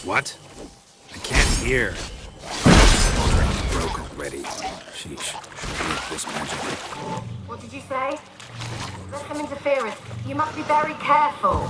What? I can't hear. Broke already. Sheesh. Should make this magic. What did you say? There's some interference. You must be very careful.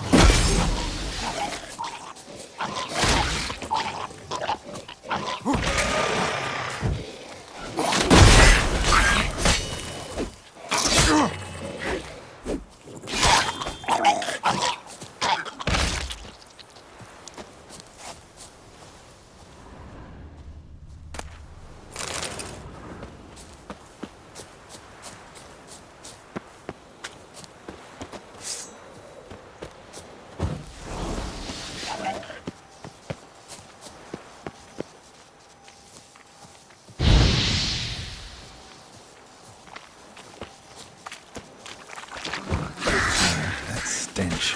That stench.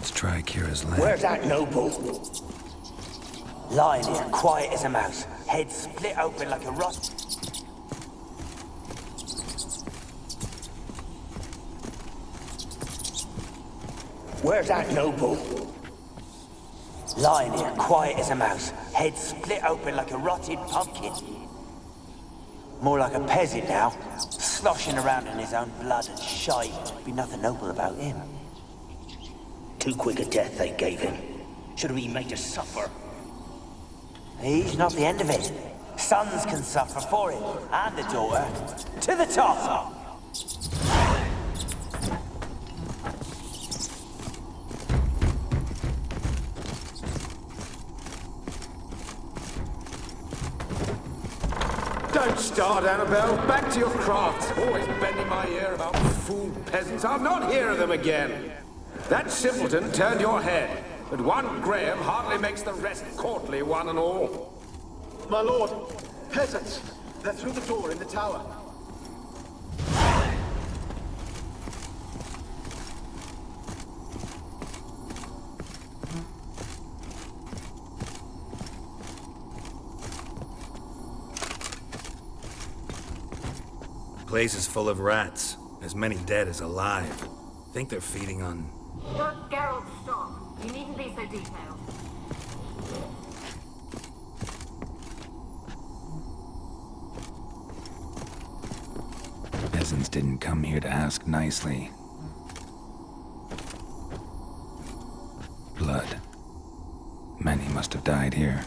Let's try Kira's lamp. Where's that noble? Lying here, quiet as a mouse, head split open like a rot. Where's that noble? Lying here, quiet as a mouse, head split open like a rotted pumpkin. More like a peasant now, sloshing around in his own blood and shite. Be nothing noble about him. Too quick a death they gave him. Should have been made to suffer. He's not the end of it. Sons can suffer for him, and the daughter. To the top! Don't start, Annabelle. Back to your craft. Always bending my ear about fool peasants. I'll not hear of them again. That simpleton turned your head, but one Graham hardly makes the rest courtly, one and all. My lord, peasants. They're through the door in the tower. Place is full of rats. As many dead as alive. Think they're feeding on... Geralt, stop. You needn't be so detailed. Peasants didn't come here to ask nicely. Blood. Many must have died here.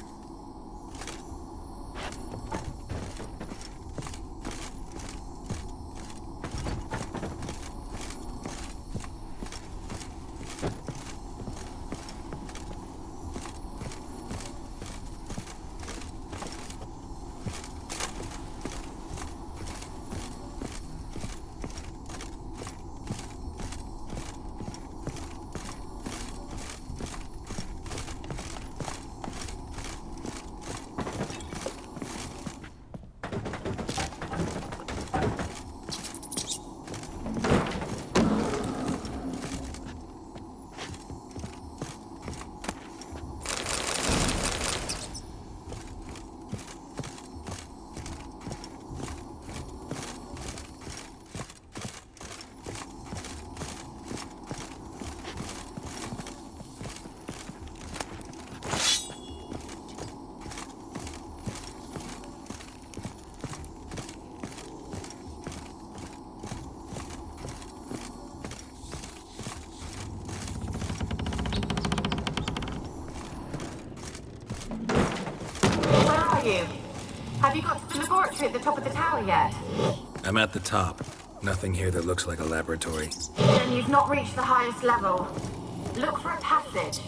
Have you got to the laboratory at the top of the tower yet? I'm at the top. Nothing here that looks like a laboratory. Then you've not reached the highest level. Look for a passage.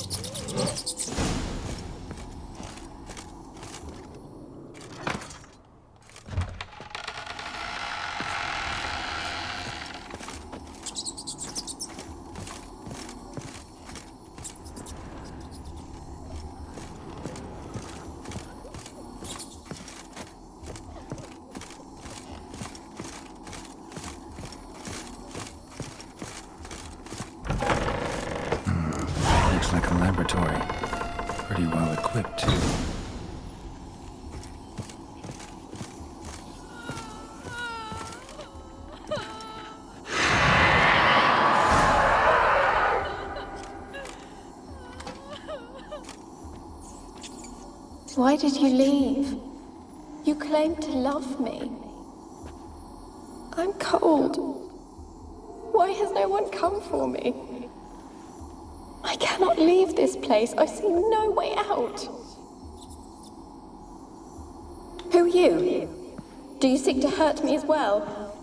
Looks like a laboratory. Pretty well equipped, too. Why did you leave? You claimed to love me. I'm cold. Why has no one come for me? I cannot leave this place. I see no way out. Who are you? Do you seek to hurt me as well?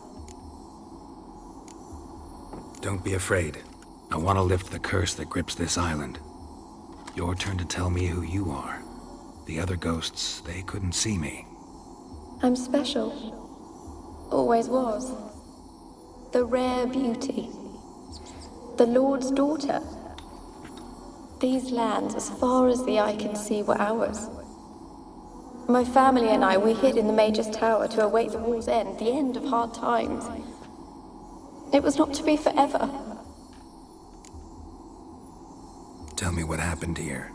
Don't be afraid. I want to lift the curse that grips this island. Your turn to tell me who you are. The other ghosts, they couldn't see me. I'm special. Always was. The rare beauty. The Lord's daughter. These lands, as far as the eye can see, were ours. My family and I, we hid in the Major's Tower to await the war's end, the end of hard times. It was not to be forever. Tell me what happened here.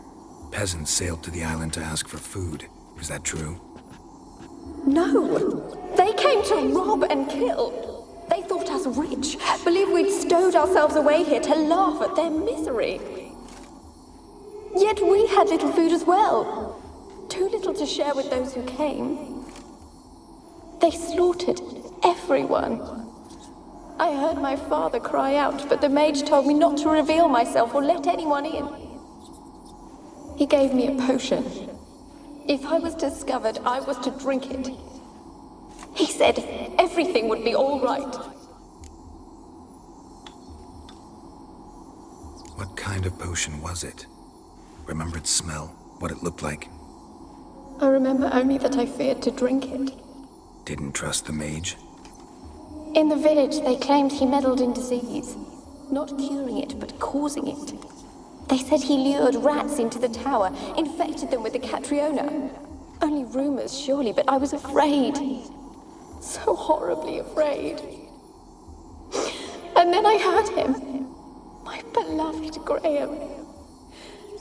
Peasants sailed to the island to ask for food. Is that true? No! They came to rob and kill. They thought us rich, believed we'd stowed ourselves away here to laugh at their misery. Yet we had little food as well. Too little to share with those who came. They slaughtered everyone. I heard my father cry out, but the mage told me not to reveal myself or let anyone in. He gave me a potion. If I was discovered, I was to drink it. He said everything would be all right. What kind of potion was it? Remember its smell? What it looked like? I remember only that I feared to drink it. Didn't trust the mage? In the village, they claimed he meddled in disease. Not curing it, but causing it. They said he lured rats into the tower, infected them with the Catriona. Only rumors, surely, but I was afraid. So horribly afraid. And then I heard him. My beloved Graham.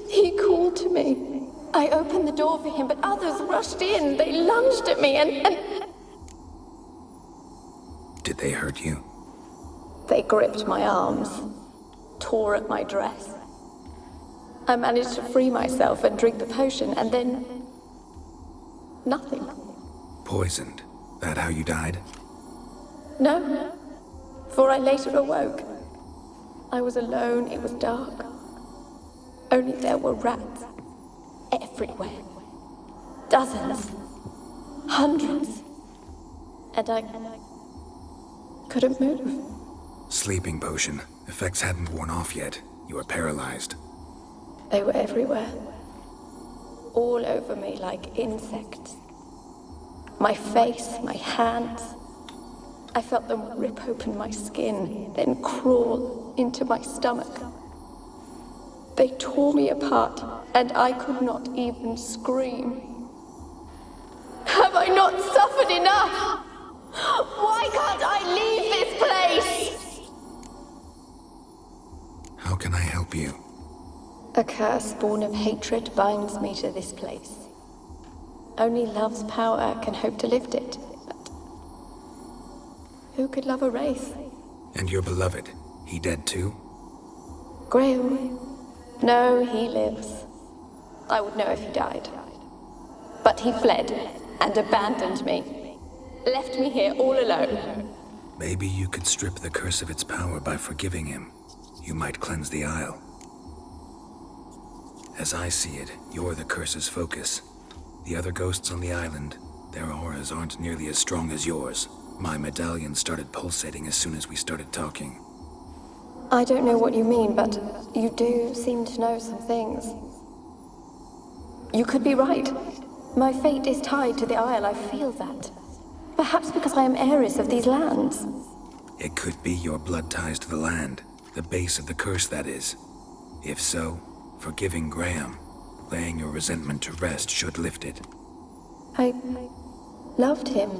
He called to me. I opened the door for him, but others rushed in. They lunged at me and... Did they hurt you? They gripped my arms, tore at my dress. I managed to free myself and drink the potion, and then... nothing. Poisoned? That how you died? No, for I later awoke. I was alone, it was dark. Only there were rats. Everywhere. Dozens. Hundreds. And I couldn't move. Sleeping potion. Effects hadn't worn off yet. You were paralyzed. They were everywhere. All over me like insects. My face, my hands. I felt them rip open my skin, then crawl into my stomach. They tore me apart, and I could not even scream. Have I not suffered enough? Why can't I leave this place? How can I help you? A curse born of hatred binds me to this place. Only love's power can hope to lift it, but who could love a wraith? And your beloved, he dead too? Graham? No, he lives. I would know if he died. But he fled and abandoned me. Left me here all alone. Maybe you could strip the curse of its power by forgiving him. You might cleanse the Isle. As I see it, you're the curse's focus. The other ghosts on the island, their auras aren't nearly as strong as yours. My medallion started pulsating as soon as we started talking. I don't know what you mean, but you do seem to know some things. You could be right. My fate is tied to the Isle, I feel that. Perhaps because I am heiress of these lands. It could be your blood ties to the land, the base of the curse, that is. If so, forgiving Graham, laying your resentment to rest should lift it. I loved him.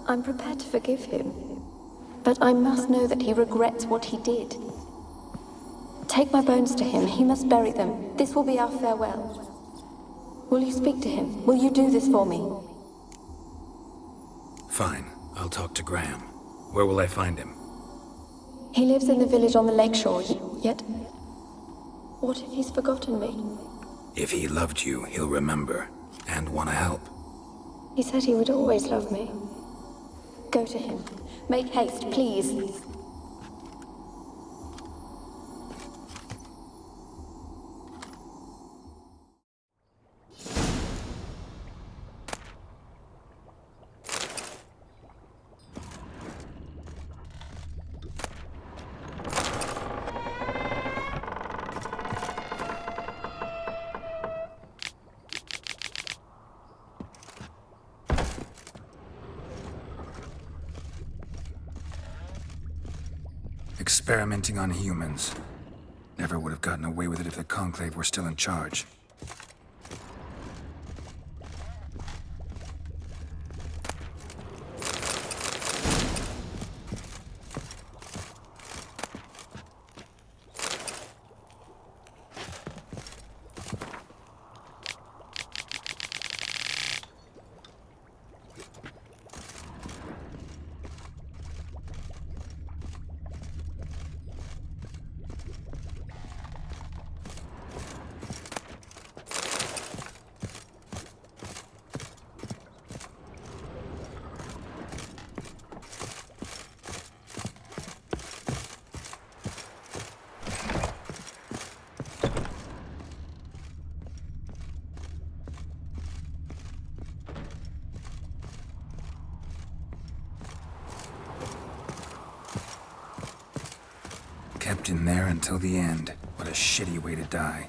I'm prepared to forgive him. But I must know that he regrets what he did. Take my bones to him. He must bury them. This will be our farewell. Will you speak to him? Will you do this for me? Fine. I'll talk to Graham. Where will I find him? He lives in the village on the lakeshore, yet... what if he's forgotten me? If he loved you, he'll remember. And want to help. He said he would always love me. Go to him. Make haste, please. Experimenting on humans. Never would have gotten away with it if the Conclave were still in charge. kept in there until the end. What a shitty way to die.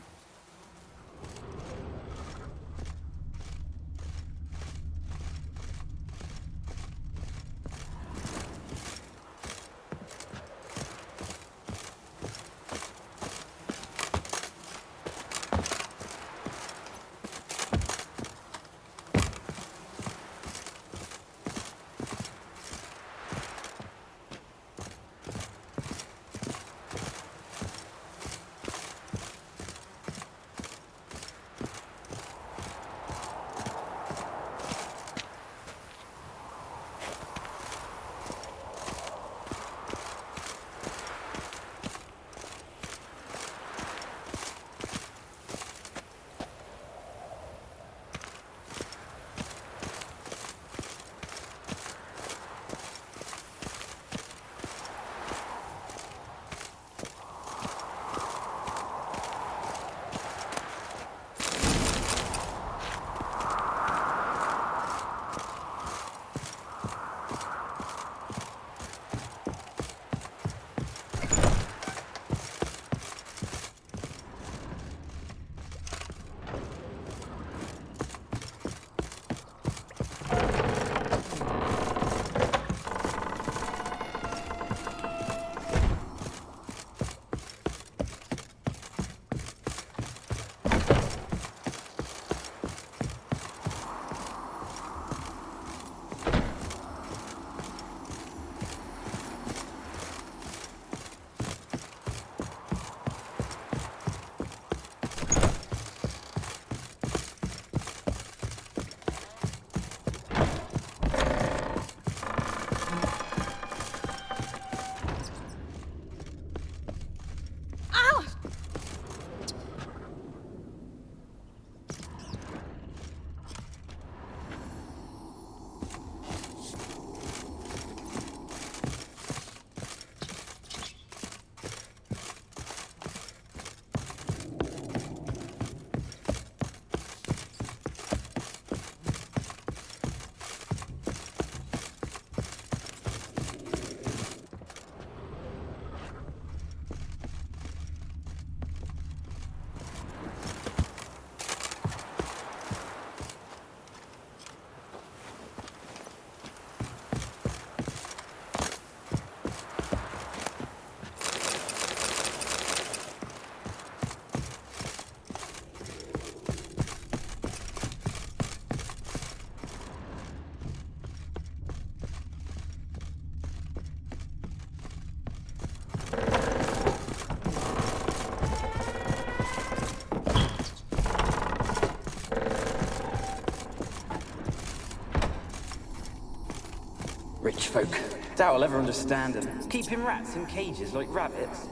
Rich folk. Doubt I'll ever understand them. Keeping rats in cages like rabbits.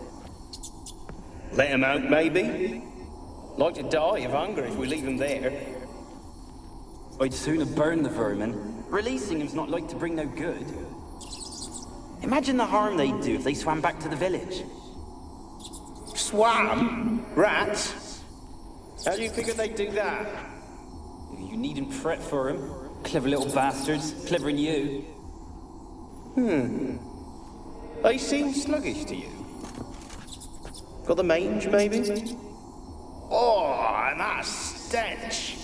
Let him out, maybe? Like to die of hunger if we leave him there. I'd sooner burn the vermin. Releasing him's not like to bring no good. Imagine the harm they'd do if they swam back to the village. Swam? Rats? How do you figure they'd do that? You needn't fret for 'em. Clever little bastards. Clever than you. They seem sluggish to you. Got the mange, maybe? Oh, and that stench!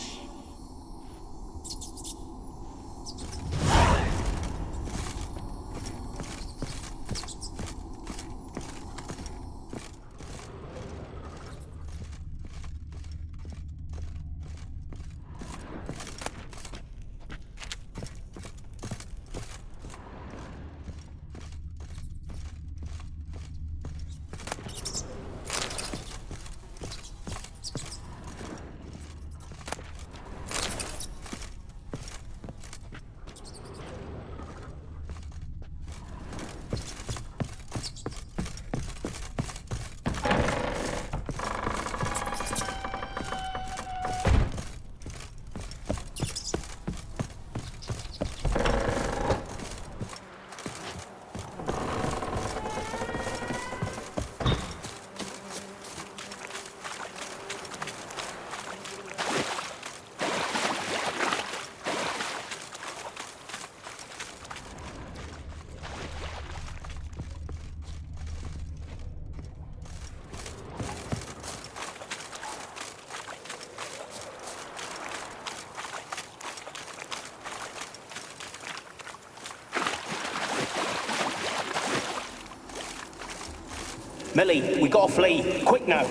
Millie, we gotta flee. Quick now.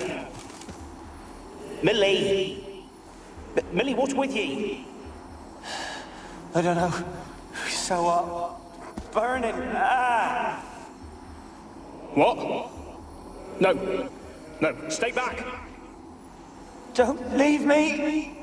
Millie! Millie, what's with ye? I don't know. So hot. Burning. Ah! What? No. No, stay back. Don't leave me!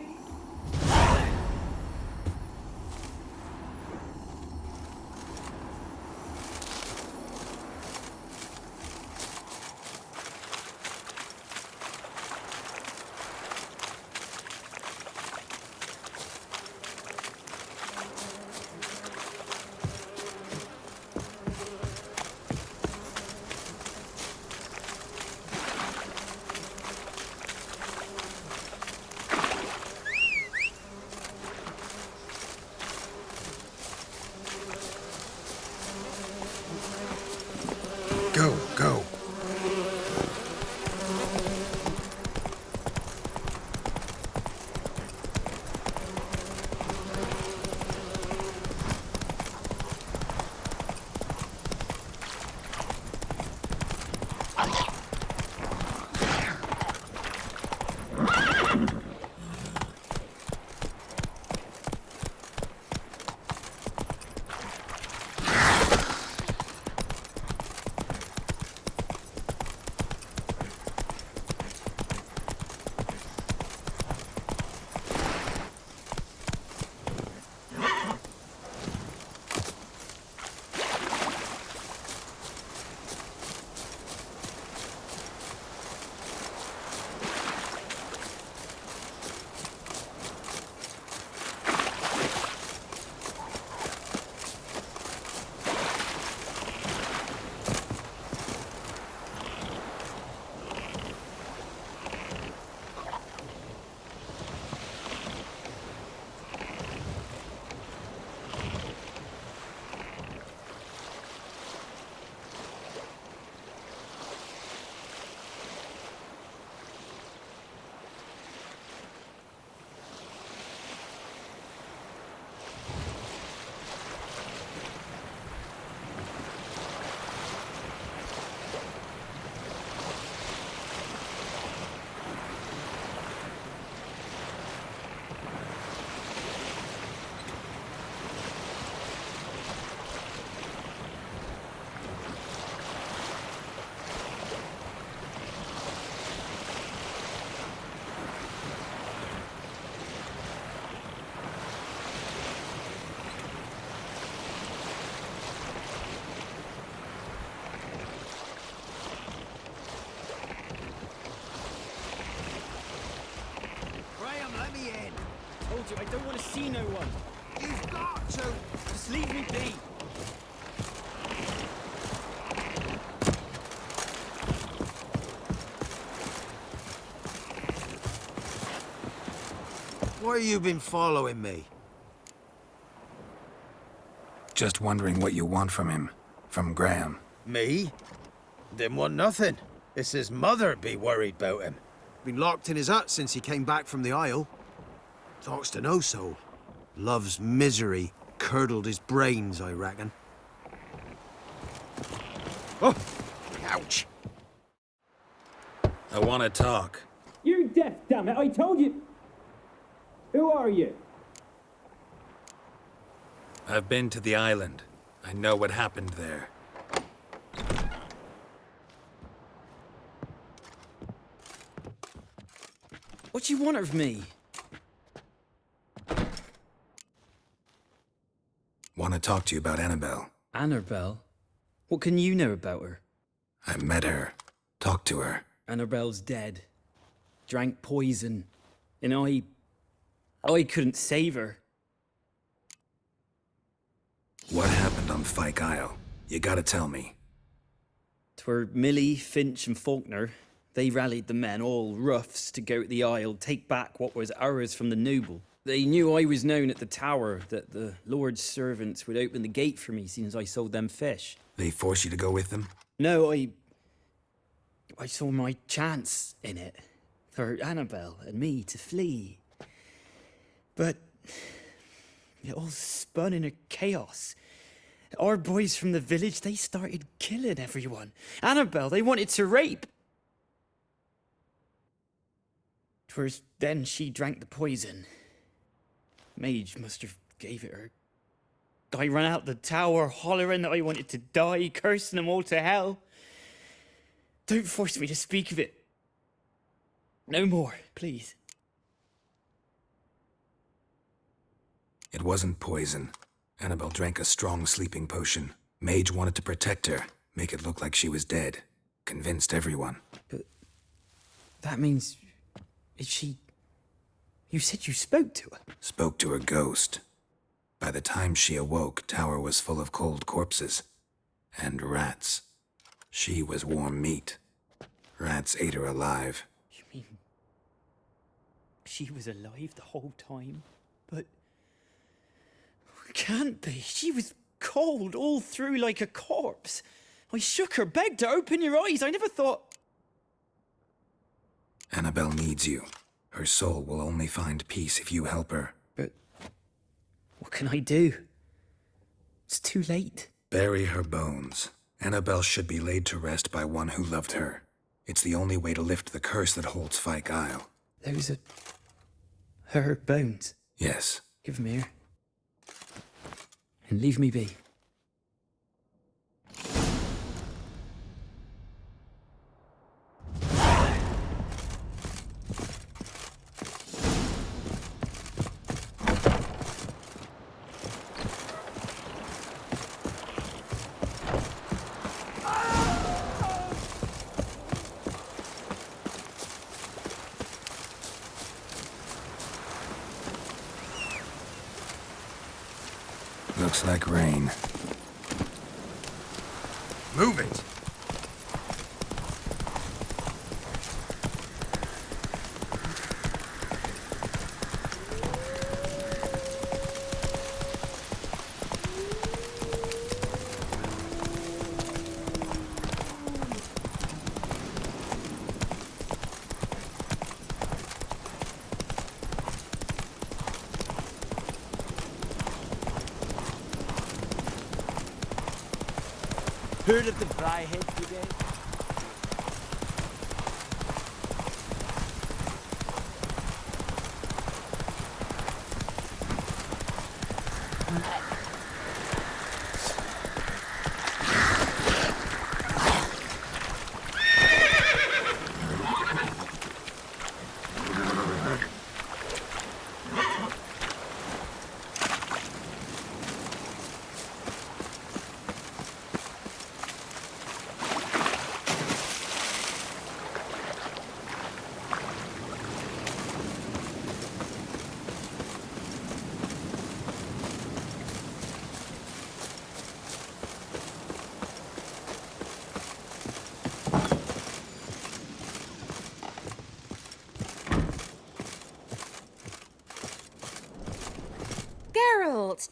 Go, go. Told you, I don't want to see no one. You've got to. Just leave me be. Why you been following me? Just wondering what you want from him. From Graham. Me? Didn't want nothing. It's his mother be worried about him. Been locked in his hut since he came back from the Isle. Talks to no soul. Love's misery curdled his brains, I reckon. Oh! Ouch! I want to talk. You're deaf, damn it! I told you! Who are you? I've been to the island. I know what happened there. What you want of me? Want to talk to you about Annabelle. Annabelle? What can you know about her? I met her. Talked to her. Annabelle's dead. Drank poison. And I couldn't save her. What happened on Fyke Isle? You gotta tell me. 'Twere Millie, Finch and Faulkner. They rallied the men, all roughs, to go to the Isle, take back what was ours from the noble. They knew I was known at the tower, that the Lord's servants would open the gate for me, seeing as I sold them fish. They force you to go with them? No, I saw my chance in it, for Annabelle and me to flee. But it all spun in a chaos, Our boys from the village, they started killing everyone. Annabelle, they wanted to rape. 'Twas then she drank the poison. Mage must have gave it her. I ran out the tower hollering that I wanted to die, cursing them all to hell. Don't force me to speak of it. No more, please. It wasn't poison. Annabelle drank a strong sleeping potion. Mage wanted to protect her, make it look like she was dead. Convinced everyone. But that means... Is she... You said you spoke to her? Spoke to her ghost. By the time she awoke, Tower was full of cold corpses. And rats. She was warm meat. Rats ate her alive. You mean... She was alive the whole time? But... Can't be. She was cold all through like a corpse. I shook her, begged her, open your eyes. I never thought... Annabelle needs you. Her soul will only find peace if you help her. But... What can I do? It's too late. Bury her bones. Annabelle should be laid to rest by one who loved her. It's the only way to lift the curse that holds Fyke Isle. Those are... her bones? Yes. Give them here. And leave me be. Looks like rain. Move it! Heard of the Briarhead Brigade?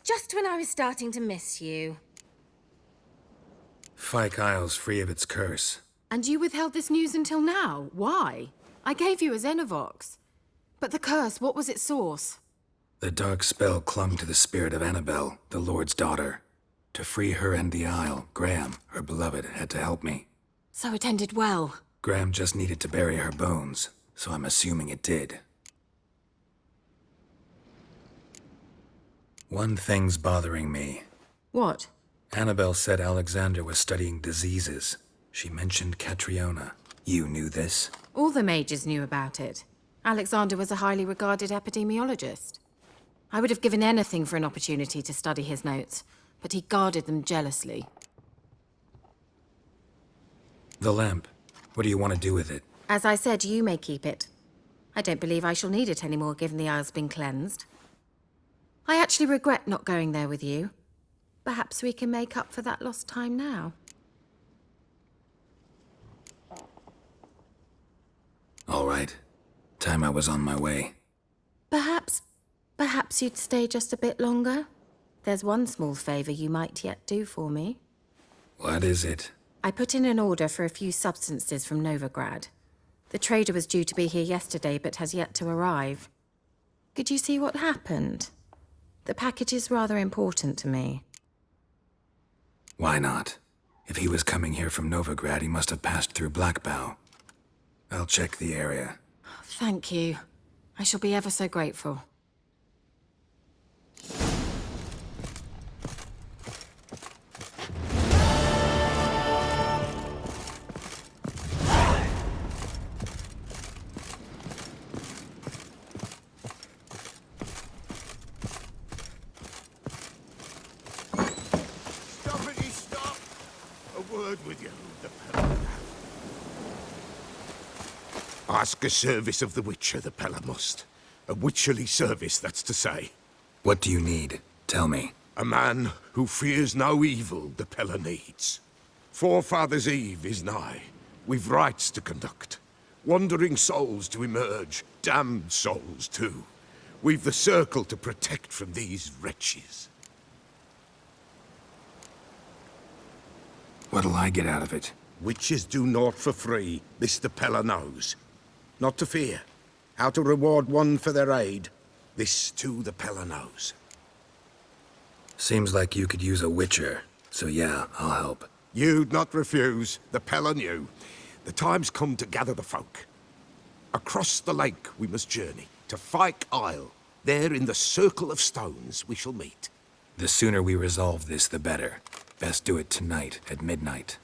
Just when I was starting to miss you. Fyke Isle's free of its curse. And you withheld this news until now? Why? I gave you a Xenovox. But the curse, what was its source? The dark spell clung to the spirit of Annabelle, the Lord's daughter. To free her and the Isle, Graham, her beloved, had to help me. So it ended well. Graham just needed to bury her bones, so I'm assuming it did. One thing's bothering me. What? Annabelle said Alexander was studying diseases. She mentioned Catriona. You knew this? All the mages knew about it. Alexander was a highly regarded epidemiologist. I would have given anything for an opportunity to study his notes, but he guarded them jealously. The lamp. What do you want to do with it? As I said, you may keep it. I don't believe I shall need it anymore, given the Isle's been cleansed. I actually regret not going there with you. Perhaps we can make up for that lost time now. All right. Time I was on my way. Perhaps you'd stay just a bit longer? There's one small favor you might yet do for me. What is it? I put in an order for a few substances from Novigrad. The trader was due to be here yesterday, but has yet to arrive. Could you see what happened? The package is rather important to me. Why not? If he was coming here from Novigrad, he must have passed through Blackbow. I'll check the area. Thank you. I shall be ever so grateful. Stop! A word with you, the Pella. Ask a service of the Witcher, the Pella must. A witcherly service, that's to say. What do you need? Tell me. A man who fears no evil the Pella needs. Forefathers' Eve is nigh. We've rites to conduct. Wandering souls to emerge. Damned souls, too. We've the circle to protect from these wretches. What'll I get out of it? Witches do naught for free. This the Pella knows. Not to fear. How to reward one for their aid. This, too, the Pella knows. Seems like you could use a witcher, so yeah, I'll help. You'd not refuse. The Pella knew. The time's come to gather the folk. Across the lake we must journey, to Fyke Isle. There in the circle of stones we shall meet. The sooner we resolve this, the better. Best do it tonight, at midnight.